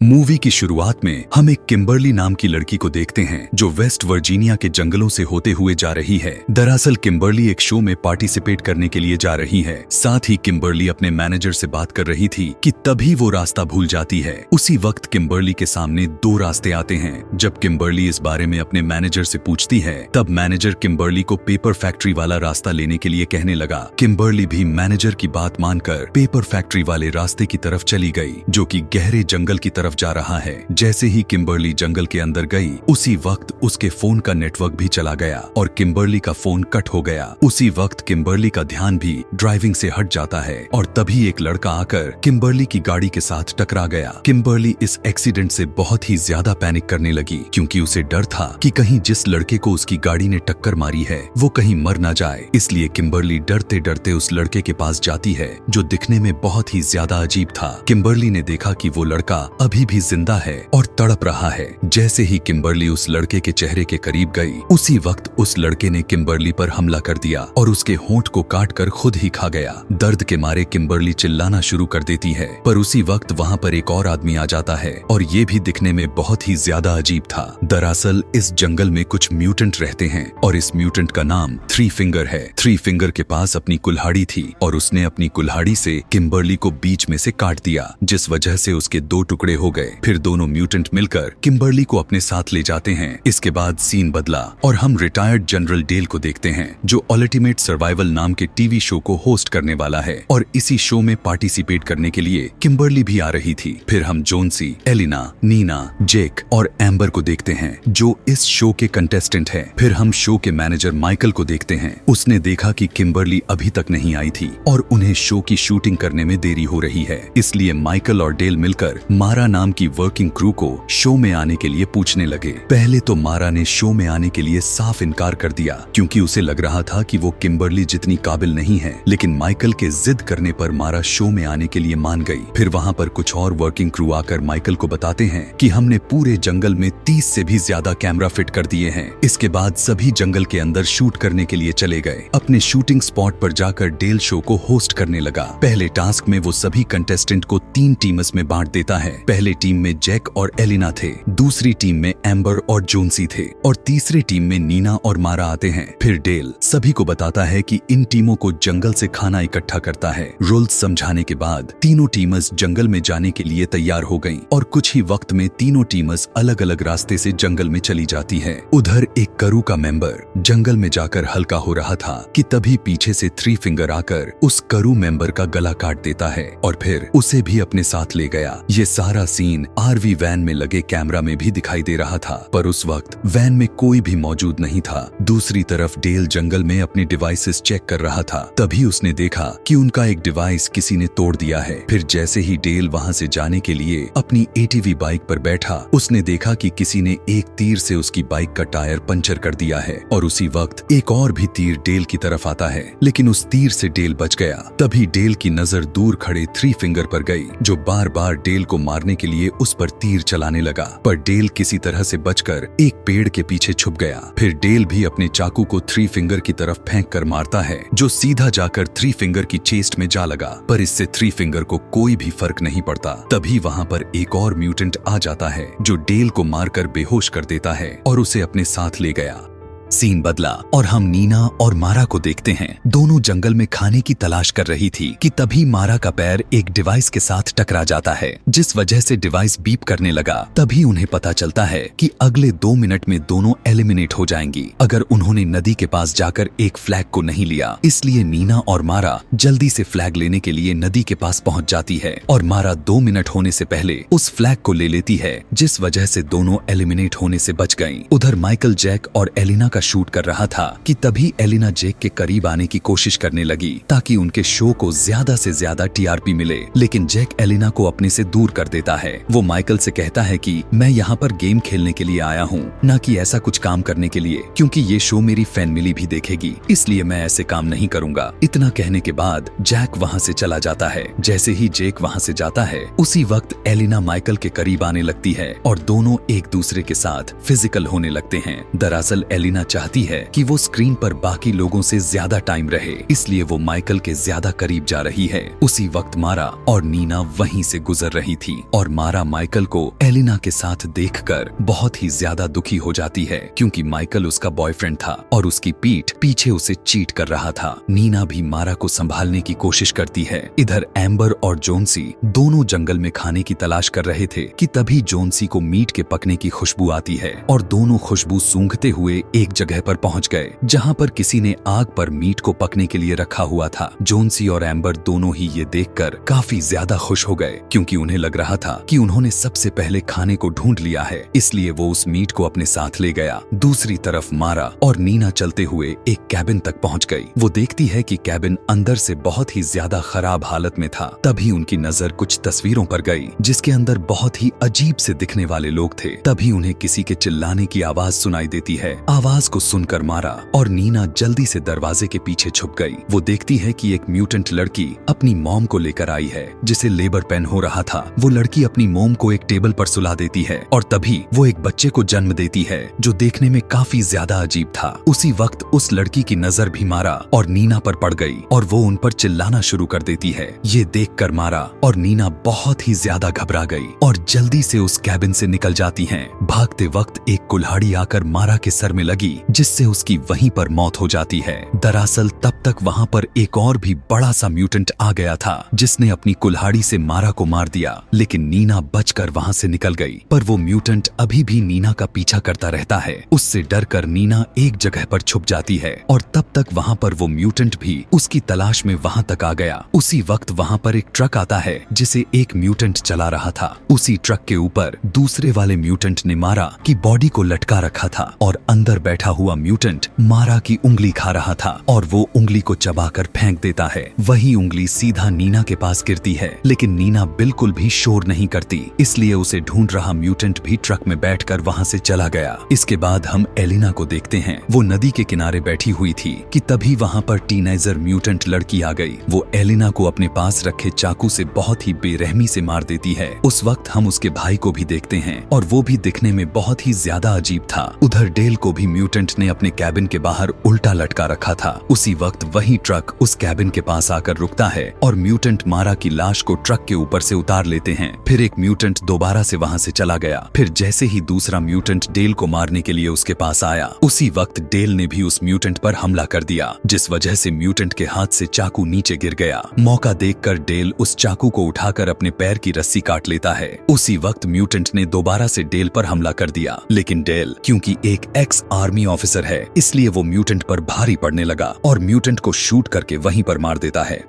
Movie की शुरुआत में हम एक किम्बर्ली नाम की लड़की को देखते हैं जो वेस्ट वर्जीनिया के जंगलों से होते हुए जा रही है। दरअसल किम्बर्ली एक शो में पार्टिसिपेट करने के लिए जा रही है। साथ ही किम्बर्ली अपने मैनेजर से बात कर रही थी कि तभी वो रास्ता भूल जाती है। उसी वक्त किम्बर्ली के सामने दो रास्ते आते हैं। जब किम्बर्ली इस बारे में अपने मैनेजर से पूछती है तब मैनेजर किम्बर्ली को पेपर फैक्ट्री वाला रास्ता लेने के लिए कहने लगा। किम्बर्ली भी मैनेजर की बात मानकर पेपर फैक्ट्री वाले रास्ते की तरफ चली गई जो कि गहरे जंगल की तरफ जा रहा है। जैसे ही किम्बर्ली जंगल के अंदर गई उसी वक्त उसके फोन का नेटवर्क भी चला गया और किम्बर्ली का फोन कट हो गया। उसी वक्त किम्बर्ली का ध्यान भी ड्राइविंग से हट जाता है और तभी एक लड़का आकर किम्बर्ली की गाड़ी के साथ टकरा गया। किम्बर्ली इस एक्सीडेंट से बहुत ही ज्यादा पैनिक करने लगी क्योंकि उसे डर था कि कहीं जिस लड़के को उसकी गाड़ी ने टक्कर मारी है वो कहीं मर ना जाए। इसलिए किम्बर्ली डरते डरते उस लड़के के पास जाती है जो दिखने में बहुत ही ज्यादा अजीब था। किम्बर्ली ने देखा कि वो लड़का अभी भी जिंदा है और तड़प रहा है। जैसे ही किम्बर्ली उस लड़के के चेहरे के करीब गई उसी वक्त उस लड़के ने किम्बर्ली पर हमला कर दिया और उसके होंठ को काटकर खुद ही खा गया। दर्द के मारे किम्बर्ली चिल्लाना शुरू कर देती है पर उसी वक्त वहाँ पर एक और आदमी आ जाता है और ये भी दिखने में बहुत ही ज्यादा अजीब था। दरअसल इस जंगल में कुछ म्यूटेंट रहते हैं और इस म्यूटेंट का नाम थ्री फिंगर है। थ्री फिंगर के पास अपनी कुल्हाड़ी थी और उसने अपनी कुल्हाड़ी से किम्बर्ली को बीच में से काट दिया जिस वजह से उसके दो टुकड़े हो गए। फिर दोनों म्यूटेंट मिलकर किम्बर्ली को अपने साथ ले जाते हैं। इसके बाद सीन बदला और हम रिटायर्ड जनरल डेल को देखते हैं जो अल्टीमेट सर्वाइवल नाम के टीवी शो को होस्ट करने वाला है और इसी शो में पार्टिसिपेट करने के लिए किम्बर्ली भी आ रही थी। फिर हम जोन्सी, एलिना, नीना, जेक और एम्बर को देखते हैं जो इस शो के कंटेस्टेंट है। फिर हम शो के मैनेजर माइकल को देखते हैं। उसने देखा कि किम्बर्ली अभी तक नहीं आई थी और उन्हें शो की शूटिंग करने में देरी हो रही है। इसलिए माइकल और डेल मिलकर मारा नाम की वर्किंग क्रू को शो में आने के लिए पूछने लगे। पहले तो मारा ने शो में आने के लिए साफ इनकार कर दिया क्योंकि उसे लग रहा था कि वो किम्बर्ली जितनी काबिल नहीं है, लेकिन माइकल के जिद करने पर मारा शो में आने के लिए मान गई। फिर वहाँ पर कुछ और वर्किंग क्रू आकर माइकल को बताते हैं कि हमने पूरे जंगल में 30 से भी ज्यादा कैमरा फिट कर दिए हैं। इसके बाद सभी जंगल के अंदर शूट करने के लिए चले गए। अपने शूटिंग स्पॉट पर जाकर डेल शो को होस्ट करने लगा। पहले टास्क में वो सभी कंटेस्टेंट को 3 टीम्स में बांट देता है। पहले टीम में जैक और एलिना थे, दूसरी टीम में एम्बर और जोन्सी थे और तीसरी टीम में नीना और मारा आते हैं। फिर डेल सभी को बताता है कि इन टीमों को जंगल से खाना इकट्ठा करता है। रूल्स समझाने के बाद तीनों टीमर्स जंगल में जाने के लिए तैयार हो गईं और कुछ ही वक्त में तीनों टीमर्स अलग अलग रास्ते से जंगल में चली जाती है। उधर एक करू का मेंबर जंगल में जाकर हल्का हो रहा था कि तभी पीछे से थ्री फिंगर आकर उस करू मेंबर का गला काट देता है और फिर उसे भी अपने साथ ले गया। ये सारा सीन आरवी वैन में लगे कैमरा में भी दिखाई दे रहा था पर उस वक्त वैन में कोई भी मौजूद नहीं था। दूसरी तरफ डेल जंगल में अपनी डिवाइसेस चेक कर रहा था। तभी उसने देखा कि उनका एक डिवाइस किसी ने तोड़ दिया है। फिर जैसे ही डेल वहां से जाने के लिए अपनी एटीवी बाइक पर बैठा उसने देखा कि किसी ने एक तीर से उसकी बाइक का टायर पंचर कर दिया है और उसी वक्त एक और भी तीर डेल की तरफ आता है लेकिन उस तीर से डेल बच गया। तभी डेल की नजर दूर खड़े थ्री फिंगर पर गई जो बार बार डेल को मारने के लिए उस पर तीर चलाने लगा पर डेल किसी तरह से बचकर एक पेड़ के पीछे छुप गया। फिर डेल भी अपने चाकू को थ्री फिंगर की तरफ फेंक कर मारता है जो सीधा जाकर थ्री फिंगर की चेस्ट में जा लगा पर इससे थ्री फिंगर को कोई भी फर्क नहीं पड़ता। तभी वहाँ पर एक और म्यूटेंट आ जाता है जो डेल को मारकर बेहोश कर देता है और उसे अपने साथ ले गया। सीन बदला और हम नीना और मारा को देखते हैं। दोनों जंगल में खाने की तलाश कर रही थी कि तभी मारा का पैर एक डिवाइस के साथ टकरा जाता है जिस वजह से डिवाइस बीप करने लगा। तभी उन्हें पता चलता है कि अगले 2 मिनट में दोनों एलिमिनेट हो जाएंगी अगर उन्होंने नदी के पास जाकर एक फ्लैग को नहीं लिया। इसलिए नीना और मारा जल्दी से फ्लैग लेने के लिए नदी के पास पहुंच जाती है और मारा 2 मिनट होने से पहले उस फ्लैग को ले लेती है जिस वजह से दोनों एलिमिनेट होने से बच गयी। उधर माइकल जैक और एलिना का शूट कर रहा था कि तभी एलिना जेक के करीब आने की कोशिश करने लगी ताकि उनके शो को ज्यादा से ज्यादा टीआरपी मिले, लेकिन जेक एलिना को अपने से दूर कर देता है। वो माइकल से कहता है कि मैं यहाँ पर गेम खेलने के लिए आया हूँ न कि ऐसा कुछ काम करने के लिए क्योंकि ये शो मेरी फैमिली भी देखेगी इसलिए मैं ऐसे काम नहीं करूँगा। इतना कहने के बाद जैक वहाँ से चला जाता है। जैसे ही जेक वहाँ से जाता है उसी वक्त एलिना माइकल के करीब आने लगती है और दोनों एक दूसरे के साथ फिजिकल होने लगते हैं। दरअसल एलिना चाहती है कि वो स्क्रीन पर बाकी लोगों से ज्यादा टाइम रहे, इसलिए वो माइकल के ज्यादा करीब जा रही है। उसी वक्त मारा और नीना वहीं से गुजर रही थी और मारा माइकल को एलिना के साथ देखकर बहुत ही ज्यादा दुखी हो जाती है, क्योंकि माइकल उसका बॉयफ्रेंड था और उसकी पीठ पीछे उसे चीट कर रहा था। नीना भी मारा को संभालने की कोशिश करती है। इधर एम्बर और जोन्सी दोनों जंगल में खाने की तलाश कर रहे थे कि तभी जोन्सी को मीट के पकने की खुशबू आती है और दोनों खुशबू सूंघते हुए एक जगह पर पहुंच गए जहां पर किसी ने आग पर मीट को पकने के लिए रखा हुआ था। जोन्सी और एम्बर दोनों ही ये देखकर काफी ज्यादा खुश हो गए, क्योंकि उन्हें लग रहा था कि उन्होंने सबसे पहले खाने को ढूंढ लिया है, इसलिए वो उस मीट को अपने साथ ले गया। दूसरी तरफ मारा और नीना चलते हुए एक कैबिन तक पहुंच गई। वो देखती है कि कैबिन अंदर से बहुत ही ज्यादा खराब हालत में था। तभी उनकी नजर कुछ तस्वीरों पर गई जिसके अंदर बहुत ही अजीब से दिखने वाले लोग थे। तभी उन्हें किसी के चिल्लाने की आवाज सुनाई देती है। आवाज को सुनकर मारा और नीना जल्दी से दरवाजे के पीछे छुप गई। वो देखती है कि एक म्यूटेंट लड़की अपनी मॉम को लेकर आई है जिसे लेबर पेन हो रहा था। वो लड़की अपनी मॉम को एक टेबल पर सुला देती है और तभी वो एक बच्चे को जन्म देती है जो देखने में काफी ज्यादा अजीब था। उसी वक्त उस लड़की की नजर भी मारा और नीना पर पड़ गई और वो उन पर चिल्लाना शुरू कर देती है। ये देखकर मारा और नीना बहुत ही ज्यादा घबरा गई और जल्दी से उस कैबिन से निकल जाती हैं। भागते वक्त एक कुल्हाड़ी आकर मारा के सर में लगी जिससे उसकी वहीं पर मौत हो जाती है। दरअसल तब तक वहाँ पर एक और भी बड़ा सा म्यूटेंट आ गया था जिसने अपनी कुल्हाड़ी से मारा को मार दिया, लेकिन नीना बचकर वहाँ से निकल गई। पर वो म्यूटेंट अभी भी नीना का पीछा करता रहता है। उससे डरकर नीना एक जगह पर छुप जाती है और तब तक वहाँ पर वो म्यूटेंट भी उसकी तलाश में वहाँ तक आ गया। उसी वक्त वहाँ पर एक ट्रक आता है जिसे एक म्यूटेंट चला रहा था। उसी ट्रक के ऊपर दूसरे वाले म्यूटेंट ने मारा की बॉडी को लटका रखा था और अंदर बैठा हुआ म्यूटेंट मारा की उंगली खा रहा था और वो उंगली को चबाकर फेंक देता है। वही उंगली सीधा नीना के पास गिरती है, लेकिन नीना बिल्कुल भी शोर नहीं करती, इसलिए उसे ढूंढ रहा म्यूटेंट भी ट्रक में बैठकर वहाँ से चला गया। इसके बाद हम एलिना को देखते हैं। वो नदी के किनारे बैठी हुई थी कि तभी वहाँ पर टीनेजर म्यूटेंट लड़की आ गई। वो एलिना को अपने पास रखे चाकू से बहुत ही बेरहमी से मार देती है। उस वक्त हम उसके भाई को भी देखते हैं और वो भी दिखने में बहुत ही ज्यादा अजीब था। उधर डेल को भी म्यूटेंट ने अपने कैबिन के बाहर उल्टा लटका रखा था। उसी वक्त वही ट्रक उस कैबिन के पास आकर रुकता है और म्यूटेंट मारा की लाश को ट्रक के ऊपर से उतार लेते हैं। फिर एक म्यूटेंट दोबारा से वहाँ से चला गया। फिर जैसे ही दूसरा म्यूटेंट डेल को मारने के लिए उसके पास आया, उसी वक्त डेल ने भी उस म्यूटेंट पर हमला कर दिया, जिस वजह से म्यूटेंट के हाथ से चाकू नीचे गिर गया। मौका देखकर डेल उस चाकू को उठाकर अपने पैर की रस्सी काट लेता है। उसी वक्त म्यूटेंट ने दोबारा से डेल पर हमला कर दिया, लेकिन डेल क्योंकि एक एक्स आर्मी ऑफिसर है, इसलिए वो म्यूटेंट पर भारी पड़ने लगा और म्यूटेंट को शूट करके वहीं पर मार देता है।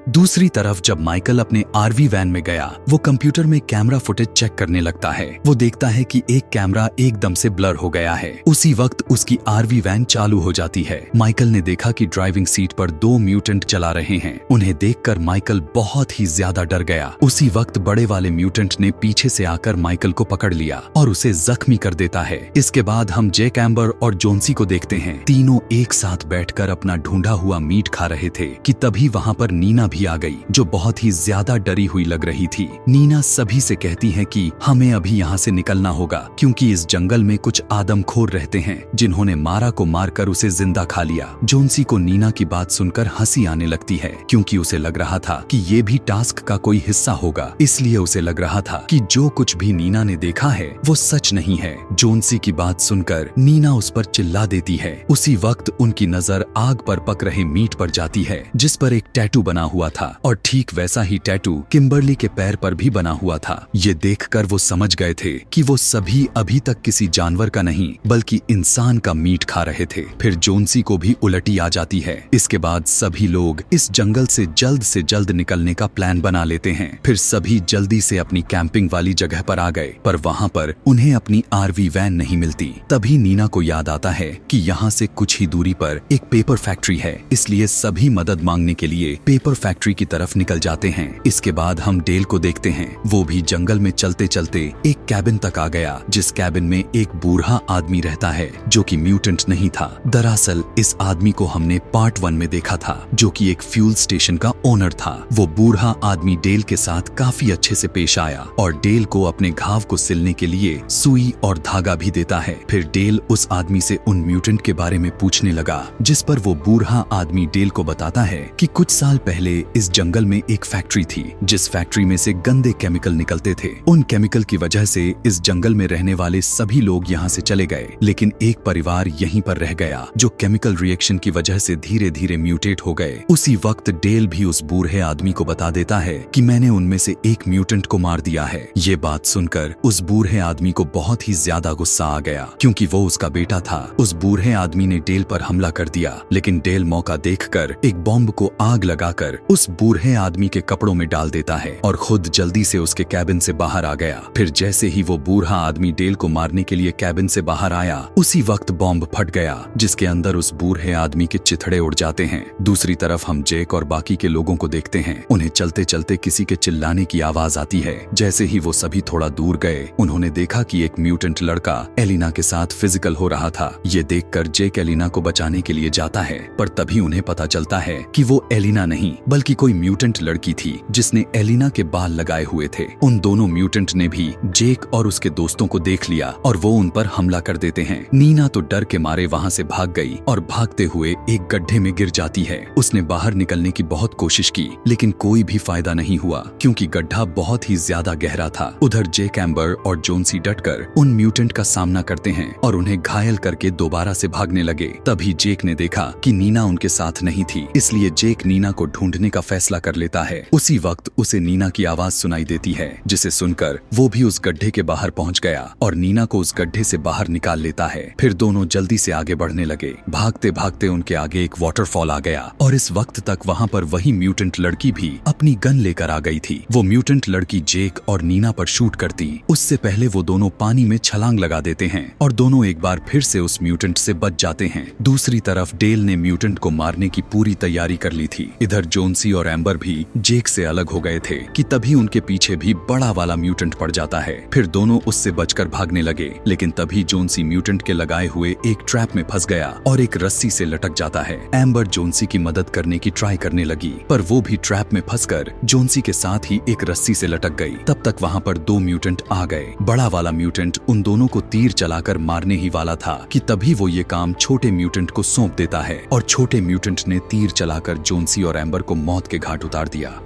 दूसरी तरफ जब माइकल अपने आरवी वैन में गया, वो कंप्यूटर में कैमरा फुटेज चेक करने लगता है। वो देखता है कि एक कैमरा एकदम से ब्लर हो गया है। उसी वक्त उसकी आरवी वैन चालू हो जाती है। माइकल ने देखा कि ड्राइविंग सीट पर 2 म्यूटेंट चला रहे हैं। उन्हें देखकर माइकल बहुत ही ज्यादा डर गया। उसी वक्त बड़े वाले म्यूटेंट ने पीछे से आकर माइकल को पकड़ लिया और उसे जख्मी कर देता है। इसके बाद हम जैक एम्बर और जोन्सी को देखते हैं। तीनों एक साथ बैठकर अपना ढूंढा हुआ मीट खा रहे थे कि तभी वहाँ पर नीना भी आ गई, जो बहुत ही ज्यादा डरी हुई लग रही थी। नीना सभी से कहती है कि हमें अभी यहाँ से निकलना होगा, क्योंकि इस जंगल में कुछ आदमखोर रहते हैं जिन्होंने मारा को मारकर उसे जिंदा खा लिया। जोन्सी को नीना की बात सुनकर हंसी आने लगती है, क्योंकि उसे लग रहा था कि ये भी टास्क का कोई हिस्सा होगा। इसलिए उसे लग रहा था कि जो कुछ भी नीना ने देखा है वो सच नहीं है। जोन्सी की बात सुनकर नीना उस पर चिल्ला देती है। उसी वक्त उनकी नजर आग पर पक रहे मीट पर जाती है, जिस पर एक टैटू बना हुआ था और ठीक वैसा ही टैटू किम्बरली के पैर पर भी बना हुआ था। ये देखकर वो समझ गए थे कि वो सभी अभी तक किसी जानवर का नहीं बल्कि इंसान का मीट खा रहे थे। फिर जोन्सी को भी उलटी आ जाती है। इसके बाद सभी लोग इस जंगल से जल्द निकलने का प्लान बना लेते हैं। फिर सभी जल्दी से अपनी कैंपिंग वाली जगह पर आ गए, पर वहाँ पर उन्हें अपनी आरवी वैन नहीं मिलती। तभी नीना को याद आता है कि यहाँ से कुछ ही दूरी पर एक पेपर फैक्ट्री है, इसलिए सभी मदद मांगने के लिए पेपर फैक्ट्री की तरफ निकल जाते हैं। इसके बाद हम डेल को देखते हैं, वो भी जंगल में चलते चलते एक कैबिन तक आ गया, जिस कैबिन में एक बूढ़ा आदमी रहता है जो कि म्यूटेंट नहीं था। दरअसल इस आदमी को हमने पार्ट 1 में देखा था, जो कि एक फ्यूल स्टेशन का ओनर था। वो बूढ़ा आदमी डेल के साथ काफी अच्छे से पेश आया और डेल को अपने घाव को सिलने के लिए सुई और धागा भी देता है। फिर डेल उस आदमी से उन म्यूटेंट के बारे में पूछने लगा, जिस पर वो बूढ़ा आदमी डेल को बताता है कि कुछ साल पहले इस जंगल में एक फैक्ट्री थी, जिस फैक्ट्री में से गंदे केमिकल निकलते थे। उन केमिकल की वजह से इस जंगल में रहने वाले सभी लोग यहाँ से चले गए, लेकिन एक परिवार यहीं पर रह गया, जो केमिकल रिएक्शन की वजह से धीरे धीरे म्यूटेट हो गए। उसी वक्त डेल भी उस बूढ़े आदमी को बता देता है कि मैंने उनमें से एक म्यूटेंट को मार दिया है। ये बात सुनकर उस बूढ़े आदमी को बहुत ही ज्यादा गुस्सा आ गया, क्योंकि वो उसका बेटा था। उस बूढ़े आदमी ने डेल पर हमला कर दिया, लेकिन डेल मौका देखकर एक बॉम्ब को आग लगाकर उस बूढ़े आदमी के कपड़ों में डाल देता है और खुद जल्दी से उसके कैबिन से बाहर आ गया। फिर जैसे ही वो बूढ़ा आदमी डेल को मारने के लिए कैबिन से बाहर आया, उसी वक्त बॉम्ब फट गया, जिसके अंदर उस बूढ़े आदमी के चिथड़े उड़ जाते हैं। दूसरी तरफ हम जेक और बाकी के लोगों को देखते हैं। उन्हें चलते चलते किसी के चिल्लाने की आवाज आती है। जैसे ही वो सभी थोड़ा दूर गए, उन्होंने देखा कि एक म्यूटेंट लड़का एलिना के साथ फिजिकल हो रहा था। ये देखकर जेक एलिना को बचाने के लिए जाता है, पर तभी उन्हें पता चलता है कि वो एलिना नहीं बल्कि कोई म्यूटेंट लड़की थी, जिसने एलिना के बाल लगाए हुए थे। उन दोनों म्यूटेंट ने भी जेक और उसके दोस्तों को देख लिया और वो उन पर हमला कर देते हैं। नीना तो डर के मारे वहाँ से भाग गई और भागते हुए एक गड्ढे में गिर जाती है। उसने बाहर निकलने की बहुत कोशिश की, लेकिन कोई भी फायदा नहीं हुआ, क्योंकि गड्ढा बहुत ही ज्यादा गहरा था। उधर जेक, एम्बर और जोन्सी डटकर उन म्यूटेंट का सामना करते हैं और उन्हें घायल करके दोबारा से भागने लगे। तभी जेक ने देखा कि नीना उनके साथ नहीं थी, इसलिए जेक नीना को ढूंढने का फैसला कर लेता है। उसी वक्त उसे नीना की आवाज सुनाई देती है, जिसे सुनकर वो भी उस गड्ढे के बाहर पहुंच गया और नीना को उस गड्ढे से बाहर निकाल लेता है। फिर दोनों जल्दी से आगे बढ़ने लगे। भागते भागते उनके आगे एक वाटरफॉल आ गया और इस वक्त तक वहाँ पर वही म्यूटेंट लड़की भी अपनी गन लेकर आ गई थी। वो म्यूटेंट लड़की जेक और नीना पर शूट करती, उससे पहले वो दोनों पानी में छलांग लगा देते हैं और दोनों एक बार फिर से उस म्यूटेंट से बच जाते हैं। दूसरी तरफ डेल ने म्यूटेंट को मारने की पूरी तैयारी कर ली थी। इधर जोन्सी और एम्बर भी जेक से अलग हो गए थे कि तभी उनके पीछे भी बड़ा वाला म्यूटेंट पड़ जाता है। फिर दोनों उससे बचकर भागने लगे, लेकिन तभी जोन्सी म्यूटेंट के लगाए हुए एक ट्रैप में फंस गया और एक रस्सी से लटक जाता है। एम्बर जोन्सी की मदद करने की ट्राई करने लगी, पर वो भी ट्रैप में फंसकर जोन्सी के साथ ही एक रस्सी से लटक गई। तब तक वहाँ पर दो म्यूटेंट आ गए। बड़ा वाला म्यूटेंट उन दोनों को तीर चलाकर मारने ही वाला था कि तभी वो ये काम छोटे म्यूटेंट को सौंप देता है और छोटे म्यूटेंट ने तीर चलाकर जोन्सी और एम्बर को मौत के घाट उतार दिया।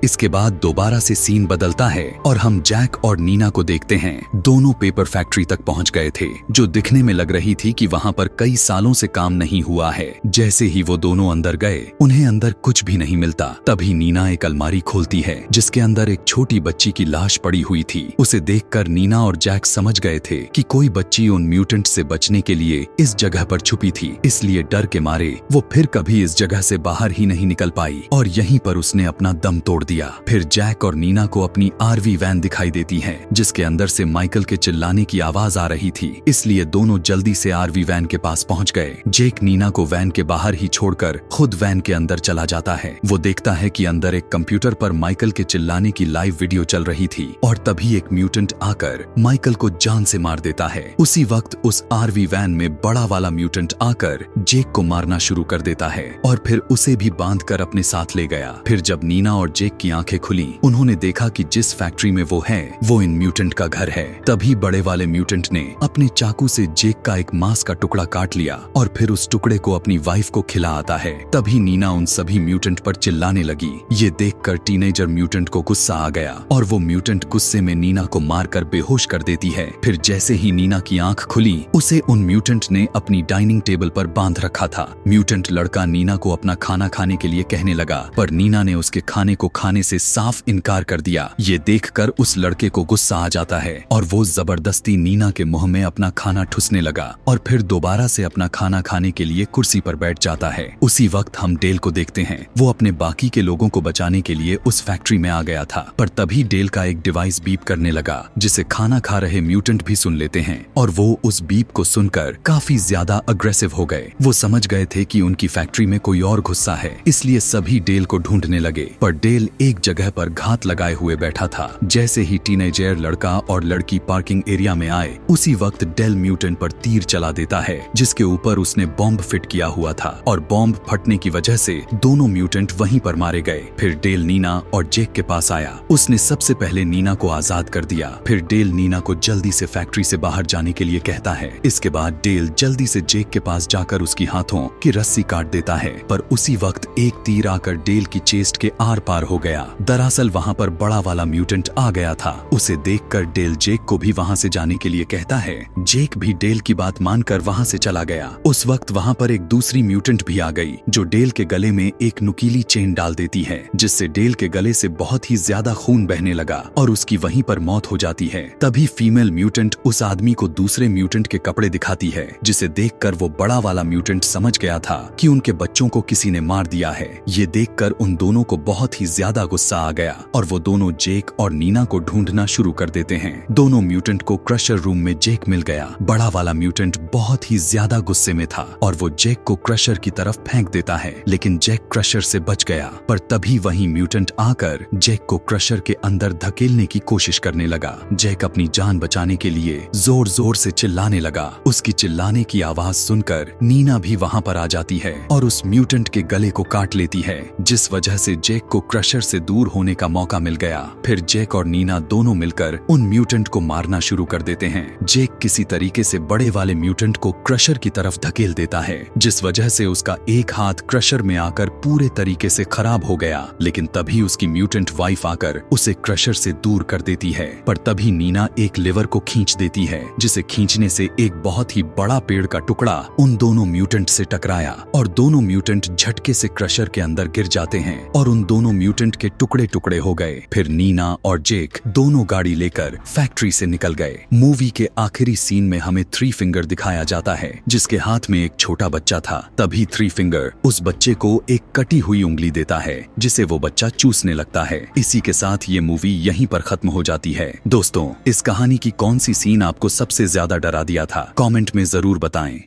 इसके बाद दोबारा से सीन बदलता है और हम जैक और नीना को देखते हैं। दोनों पेपर फैक्ट्री तक पहुंच गए थे, जो दिखने में लग रही थी कि वहां पर कई सालों से काम नहीं हुआ है। जैसे ही वो दोनों अंदर गए, उन्हें अंदर कुछ भी नहीं मिलता। तभी नीना एक अलमारी खोलती है, जिसके अंदर एक छोटी बच्ची की लाश पड़ी हुई थी। उसे देखकर नीना और जैक समझ गए थे कि कोई बच्ची उन म्यूटेंट से बचने के लिए इस जगह पर छुपी थी, इसलिए डर के मारे वो फिर कभी इस जगह से बाहर ही नहीं निकल पाई और यहीं पर उसने अपना दम तोड़ दिया। फिर जैक और नीना को अपनी आरवी वैन दिखाई देती है, जिसके अंदर से माइकल के चिल्लाने की आवाज आ रही थी, इसलिए दोनों जल्दी से आरवी वैन के पास पहुंच गए। जेक नीना को वैन के बाहर ही छोड़कर खुद वैन के अंदर चला जाता है। वो देखता है कि अंदर एक कंप्यूटर पर माइकल के चिल्लाने की लाइव वीडियो चल रही थी और तभी एक म्यूटेंट आकर माइकल को जान से मार देता है। उसी वक्त उस आरवी वैन में बड़ा वाला म्यूटेंट आकर जेक को मारना शुरू कर देता है और फिर उसे भी बांधकर अपने साथ ले गया। फिर जब नीना और जेक की आंखें खुली, उन्होंने देखा कि जिस फैक्ट्री में वो है वो इन म्यूटेंट का घर है। तभी बड़े वाले म्यूटेंट ने अपने चाकू से जेक का एक मांस का टुकड़ा काट लिया और फिर उस टुकड़े को अपनी वाइफ को खिला आता है। तभी नीना उन सभी म्यूटेंट पर चिल्लाने लगी। ये देखकर टीनेजर म्यूटेंट को गुस्सा आ गया और वो म्यूटेंट गुस्से में नीना को मारकर बेहोश कर देती है। फिर जैसे ही नीना की आंख खुली, उसे उन म्यूटेंट ने अपनी डाइनिंग टेबल पर बांध रखा था। म्यूटेंट लड़का नीना को अपना खाना खाने के लिए कहने लगा, पर नीना ने उसके खाने को खाने खाने से साफ इनकार कर दिया। ये देखकर उस लड़के को गुस्सा आ जाता है और वो जबरदस्ती नीना के मुंह में अपना खाना ठुसने लगा और फिर दोबारा से अपना खाना खाने के लिए कुर्सी पर बैठ जाता है। उसी वक्त हम डेल को देखते हैं। वो अपने बाकी के लोगों को बचाने के लिए उस फैक्ट्री में आ गया था, पर तभी डेल का एक डिवाइस बीप करने लगा जिसे खाना खा रहे म्यूटेंट भी सुन लेते हैं और वो उस बीप को सुनकर काफी ज्यादा अग्रेसिव हो गए। वो समझ गए थे कि उनकी फैक्ट्री में कोई और घुसा है, इसलिए सभी डेल को ढूंढने लगे। पर डेल एक जगह पर घात लगाए हुए बैठा था। जैसे ही टीनेजर लड़का और लड़की पार्किंग एरिया में आए, उसी वक्त डेल म्यूटेंट पर तीर चला देता है जिसके ऊपर उसने बॉम्ब फिट किया हुआ था और बॉम्ब फटने की वजह से दोनों म्यूटेंट वहीं पर मारे गए। फिर डेल नीना और जेक के पास आया। उसने सबसे पहले नीना को आजाद कर दिया। फिर डेल नीना को जल्दी से फैक्ट्री से बाहर जाने के लिए कहता है। इसके बाद डेल जल्दी से जेक के पास जाकर उसकी हाथों की रस्सी काट देता है, पर उसी वक्त एक तीर आकर डेल की चेस्ट के आर पार हो गया। दरअसल वहाँ पर बड़ा वाला म्यूटेंट आ गया था। उसे देखकर डेल जेक को भी वहाँ से जाने के लिए कहता है। जेक भी डेल की बात मानकर वहाँ से चला गया। उस वक्त वहाँ पर एक दूसरी म्यूटेंट भी आ गई जो डेल के गले में एक नुकीली चेन डाल देती है, जिससे डेल के गले से बहुत ही ज्यादा खून बहने लगा और उसकी वहीं पर मौत हो जाती है। तभी फीमेल म्यूटेंट उस आदमी को दूसरे म्यूटेंट के कपड़े दिखाती है, जिसे देखकर वो बड़ा वाला म्यूटेंट समझ गया था कि उनके बच्चों को किसी ने मार दिया है। ये देखकर उन दोनों को बहुत ही ज्यादा गुस्सा आ गया और वो दोनों जेक और नीना को ढूंढना शुरू कर देते हैं। दोनों म्यूटेंट को क्रशर रूम में जेक मिल गया। बड़ा वाला म्यूटेंट बहुत ही ज्यादा गुस्से में था और वो जेक को क्रशर की तरफ फेंक देता है, लेकिन जेक क्रशर से बच गया। पर तभी वही म्यूटेंट आकर जेक को क्रशर के अंदर धकेलने की कोशिश करने लगा। जेक अपनी जान बचाने के लिए जोर जोर से चिल्लाने लगा। उसकी चिल्लाने की आवाज सुनकर नीना भी वहाँ पर आ जाती है और उस म्यूटेंट के गले को काट लेती है, जिस वजह से जेक को क्रशर से दूर होने का मौका मिल गया। फिर जेक और नीना दोनों मिलकर उन म्यूटेंट को मारना शुरू कर देते हैं। जेक किसी तरीके से बड़े वाले म्यूटेंट को क्रशर की तरफ धकेल देता है, जिस वजह से उसका एक हाथ क्रशर में आकर पूरे तरीके से खराब हो गया। लेकिन तभी उसकी म्यूटेंट वाइफ आकर उसे क्रशर से दूर कर देती है। पर तभी नीना एक लिवर को खींच देती है, जिसे खींचने से एक बहुत ही बड़ा पेड़ का टुकड़ा उन दोनों म्यूटेंट से टकराया और दोनों म्यूटेंट झटके से क्रशर के अंदर गिर जाते हैं और उन दोनों म्यूटेंट के टुकड़े टुकड़े हो गए। फिर नीना और जेक दोनों गाड़ी लेकर फैक्ट्री से निकल गए। मूवी के आखिरी सीन में हमें थ्री फिंगर दिखाया जाता है, जिसके हाथ में एक छोटा बच्चा था। तभी थ्री फिंगर उस बच्चे को एक कटी हुई उंगली देता है, जिसे वो बच्चा चूसने लगता है। इसी के साथ ये मूवी यहीं पर खत्म हो जाती है। दोस्तों, इस कहानी की कौन सी सीन आपको सबसे ज्यादा डरा दिया था? कमेंट में जरूर बताएं।